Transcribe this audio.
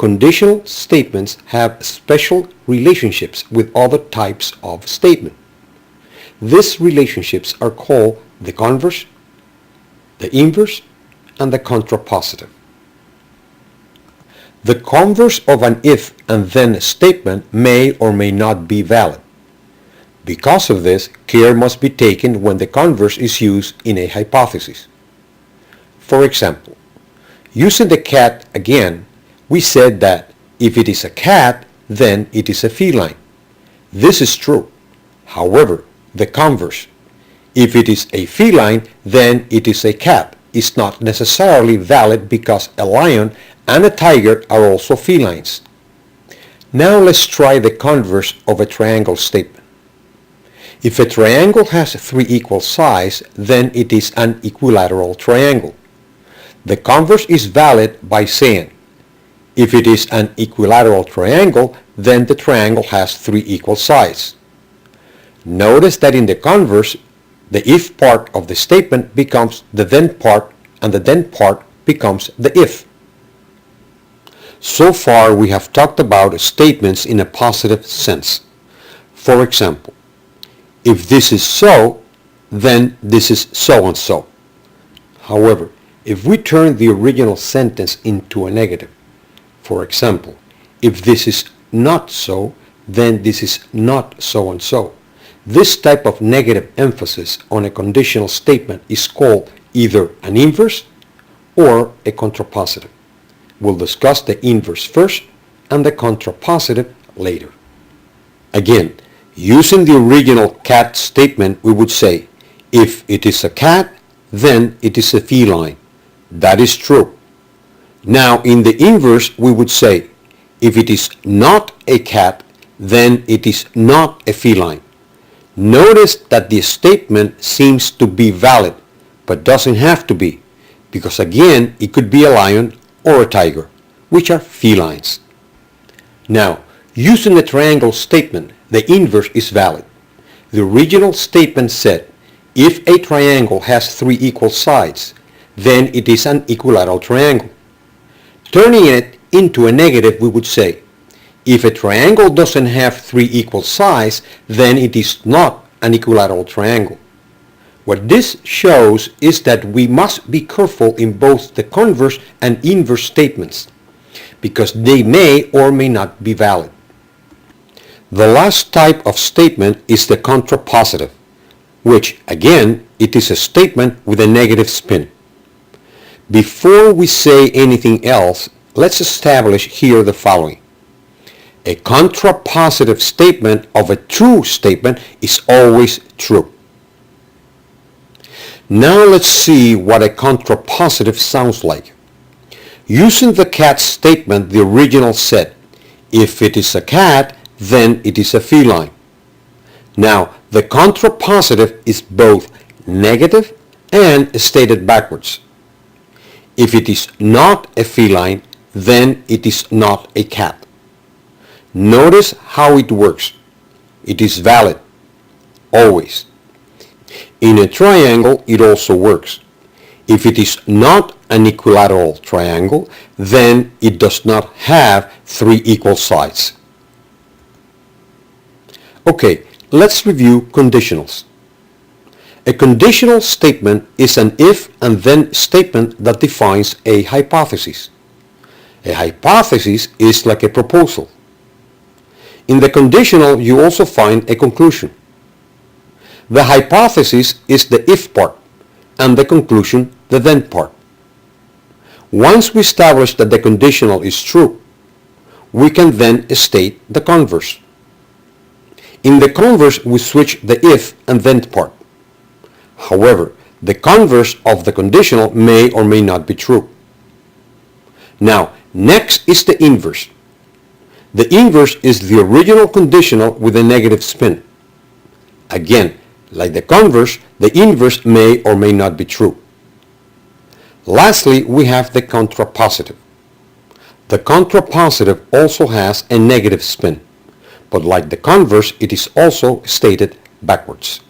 conditional statements have special relationships with other types of statement. These relationships are called the converse, the inverse, and the contrapositive. The converse of an if and then statement may or may not be valid. Because of this, care must be taken when the converse is used in a hypothesis. For example, using the cat again, we said that if it is a cat, then it is a feline. This is true. However, the converse, if it is a feline, then it is a cat, is not necessarily valid because a lion and a tiger are also felines. Now let's try the converse of a triangle statement. If a triangle has 3 equal sides, then it is an equilateral triangle. The converse is valid by saying, if it is an equilateral triangle, then the triangle has 3 equal sides. Notice that in the converse, the if part of the statement becomes the then part, and the then part becomes the if. So far we have talked about statements in a positive sense. For example, if this is so, then this is so and so. However, if we turn the original sentence into a negative, for example, if this is not so, then this is not so and so. This type of negative emphasis on a conditional statement is called either an inverse or a contrapositive. We'll discuss the inverse first and the contrapositive later. Again, using the original cat statement, we would say, if it is a cat, then it is a feline. That is true. Now, in the inverse, we would say, if it is not a cat, then it is not a feline. Notice that the statement seems to be valid, but doesn't have to be, because again, it could be a lion or a tiger, which are felines. Now, using the triangle statement, the inverse is valid. The original statement said, if a triangle has 3 equal sides, then it is an equilateral triangle. Turning it into a negative, we would say, if a triangle doesn't have 3 equal sides, then it is not an equilateral triangle. What this shows is that we must be careful in both the converse and inverse statements, because they may or may not be valid. The last type of statement is the contrapositive, which, again, it is a statement with a negative spin. Before we say anything else, let's establish here the following. A contrapositive statement of a true statement is always true. Now let's see what a contrapositive sounds like. Using the cat statement, the original said, if it is a cat, then it is a feline. Now, the contrapositive is both negative and stated backwards. If it is not a feline, then it is not a cat. Notice how it works. It is valid, always. In a triangle, it also works. If it is not an equilateral triangle, then it does not have 3 equal sides. Okay, let's review conditionals. A conditional statement is an if and then statement that defines a hypothesis. A hypothesis is like a proposal. In the conditional, you also find a conclusion. The hypothesis is the if part, and the conclusion the then part. Once we establish that the conditional is true, we can then state the converse. In the converse, we switch the if and then part. However, the converse of the conditional may or may not be true. Now, next is the inverse. The inverse is the original conditional with a negative spin. Again, like the converse, the inverse may or may not be true. Lastly, we have the contrapositive. The contrapositive also has a negative spin, but like the converse, it is also stated backwards.